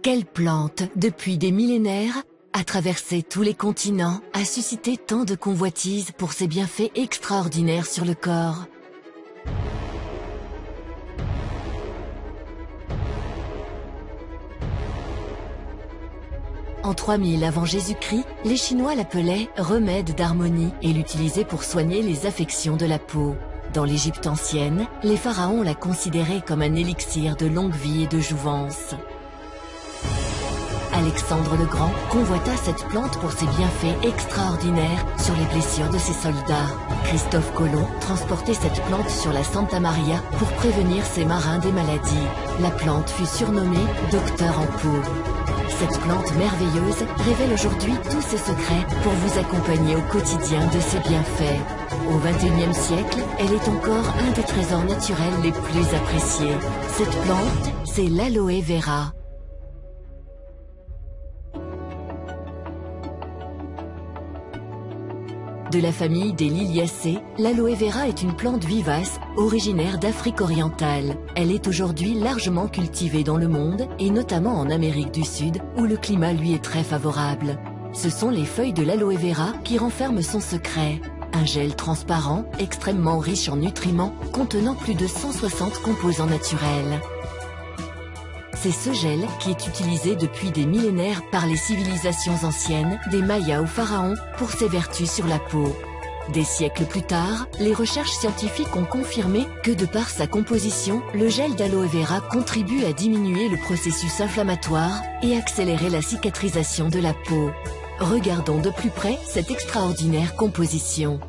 Quelle plante, depuis des millénaires, a traversé tous les continents, a suscité tant de convoitises pour ses bienfaits extraordinaires sur le corps. En 3000 avant Jésus-Christ, les Chinois l'appelaient remède d'harmonie et l'utilisaient pour soigner les affections de la peau. Dans l'Égypte ancienne, les pharaons la considéraient comme un élixir de longue vie et de jouvence. Alexandre le Grand convoita cette plante pour ses bienfaits extraordinaires sur les blessures de ses soldats. Christophe Colomb transportait cette plante sur la Santa Maria pour prévenir ses marins des maladies. La plante fut surnommée Docteur en peau. Cette plante merveilleuse révèle aujourd'hui tous ses secrets pour vous accompagner au quotidien de ses bienfaits. Au XXIe siècle, elle est encore un des trésors naturels les plus appréciés. Cette plante, c'est l'aloe vera. De la famille des Liliacées, l'aloe vera est une plante vivace, originaire d'Afrique orientale. Elle est aujourd'hui largement cultivée dans le monde, et notamment en Amérique du Sud, où le climat lui est très favorable. Ce sont les feuilles de l'aloe vera qui renferment son secret. Un gel transparent, extrêmement riche en nutriments, contenant plus de 160 composants naturels. C'est ce gel qui est utilisé depuis des millénaires par les civilisations anciennes, des Mayas aux pharaons, pour ses vertus sur la peau. Des siècles plus tard, les recherches scientifiques ont confirmé que de par sa composition, le gel d'aloe vera contribue à diminuer le processus inflammatoire et accélérer la cicatrisation de la peau. Regardons de plus près cette extraordinaire composition.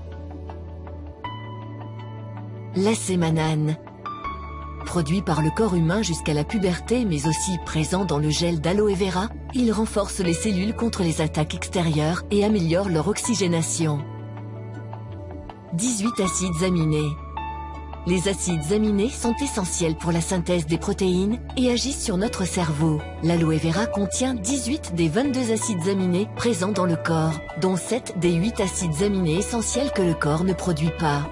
L'acémanane. Produit par le corps humain jusqu'à la puberté mais aussi présent dans le gel d'aloe vera, il renforce les cellules contre les attaques extérieures et améliore leur oxygénation. 18 acides aminés. Les acides aminés sont essentiels pour la synthèse des protéines et agissent sur notre cerveau. L'aloe vera contient 18 des 22 acides aminés présents dans le corps, dont 7 des 8 acides aminés essentiels que le corps ne produit pas.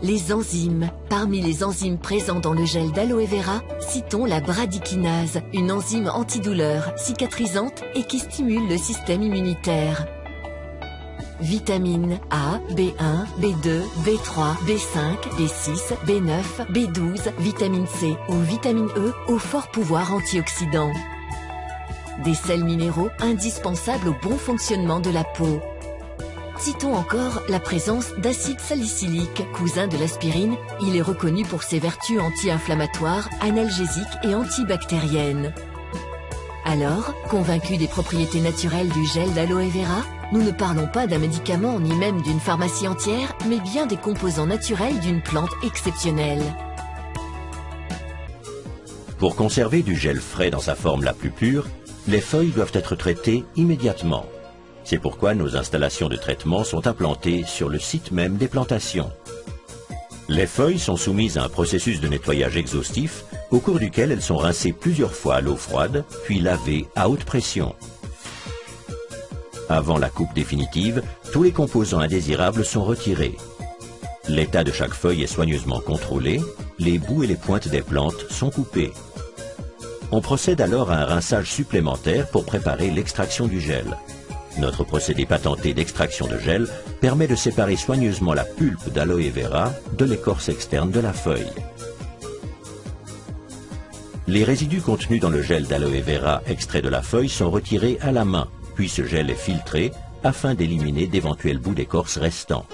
Les enzymes. Parmi les enzymes présents dans le gel d'aloe vera, citons la bradykinase, une enzyme antidouleur, cicatrisante et qui stimule le système immunitaire. Vitamines A, B1, B2, B3, B5, B6, B9, B12, vitamine C ou vitamine E au fort pouvoir antioxydant. Des sels minéraux indispensables au bon fonctionnement de la peau. Citons encore la présence d'acide salicylique, cousin de l'aspirine. Il est reconnu pour ses vertus anti-inflammatoires, analgésiques et antibactériennes. Alors, convaincus des propriétés naturelles du gel d'aloe vera, nous ne parlons pas d'un médicament ni même d'une pharmacie entière, mais bien des composants naturels d'une plante exceptionnelle. Pour conserver du gel frais dans sa forme la plus pure, les feuilles doivent être traitées immédiatement. C'est pourquoi nos installations de traitement sont implantées sur le site même des plantations. Les feuilles sont soumises à un processus de nettoyage exhaustif au cours duquel elles sont rincées plusieurs fois à l'eau froide, puis lavées à haute pression. Avant la coupe définitive, tous les composants indésirables sont retirés. L'état de chaque feuille est soigneusement contrôlé, les bouts et les pointes des plantes sont coupés. On procède alors à un rinçage supplémentaire pour préparer l'extraction du gel. Notre procédé patenté d'extraction de gel permet de séparer soigneusement la pulpe d'aloe vera de l'écorce externe de la feuille. Les résidus contenus dans le gel d'aloe vera extrait de la feuille sont retirés à la main, puis ce gel est filtré afin d'éliminer d'éventuels bouts d'écorce restants.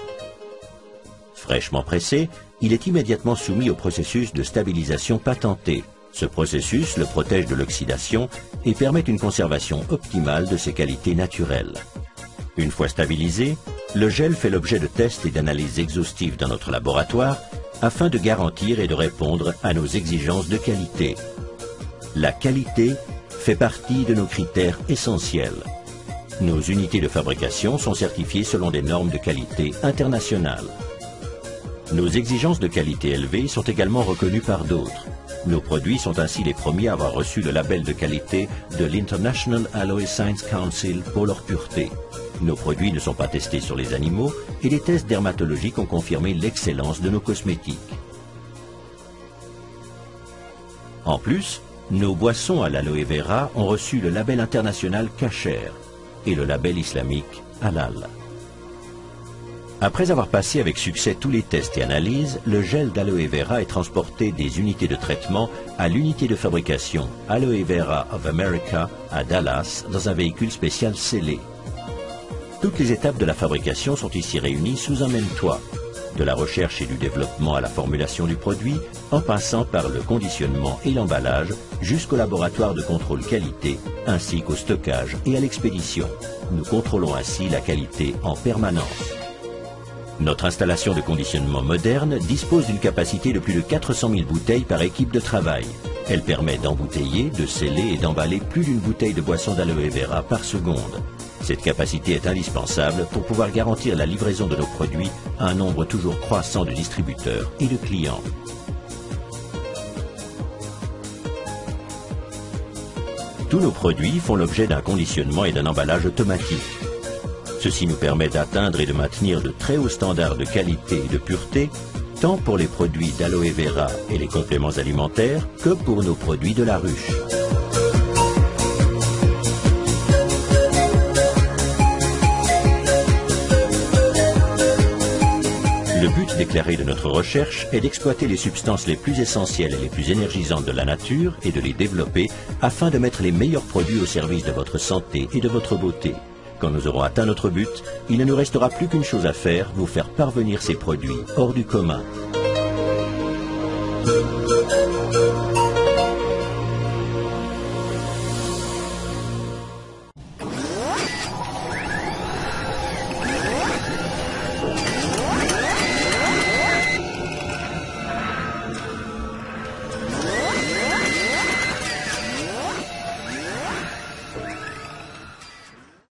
Fraîchement pressé, il est immédiatement soumis au processus de stabilisation patenté. Ce processus le protège de l'oxydation et permet une conservation optimale de ses qualités naturelles. Une fois stabilisé, le gel fait l'objet de tests et d'analyses exhaustives dans notre laboratoire afin de garantir et de répondre à nos exigences de qualité. La qualité fait partie de nos critères essentiels. Nos unités de fabrication sont certifiées selon des normes de qualité internationales. Nos exigences de qualité élevées sont également reconnues par d'autres. Nos produits sont ainsi les premiers à avoir reçu le label de qualité de l'International Aloe Science Council pour leur pureté. Nos produits ne sont pas testés sur les animaux et les tests dermatologiques ont confirmé l'excellence de nos cosmétiques. En plus, Nos boissons à l'aloe vera ont reçu le label international Kasher et le label islamique Halal. Après avoir passé avec succès tous les tests et analyses, le gel d'aloe vera est transporté des unités de traitement à l'unité de fabrication Aloe Vera of America à Dallas dans un véhicule spécial scellé. Toutes les étapes de la fabrication sont ici réunies sous un même toit, de la recherche et du développement à la formulation du produit, en passant par le conditionnement et l'emballage jusqu'au laboratoire de contrôle qualité, ainsi qu'au stockage et à l'expédition. Nous contrôlons ainsi la qualité en permanence. Notre installation de conditionnement moderne dispose d'une capacité de plus de 400 000 bouteilles par équipe de travail. Elle permet d'embouteiller, de sceller et d'emballer plus d'une bouteille de boisson d'aloe vera par seconde. Cette capacité est indispensable pour pouvoir garantir la livraison de nos produits à un nombre toujours croissant de distributeurs et de clients. Tous nos produits font l'objet d'un conditionnement et d'un emballage automatique. Ceci nous permet d'atteindre et de maintenir de très hauts standards de qualité et de pureté, tant pour les produits d'aloe vera et les compléments alimentaires que pour nos produits de la ruche. Le but déclaré de notre recherche est d'exploiter les substances les plus essentielles et les plus énergisantes de la nature et de les développer afin de mettre les meilleurs produits au service de votre santé et de votre beauté. Quand nous aurons atteint notre but, il ne nous restera plus qu'une chose à faire, vous faire parvenir ces produits hors du commun.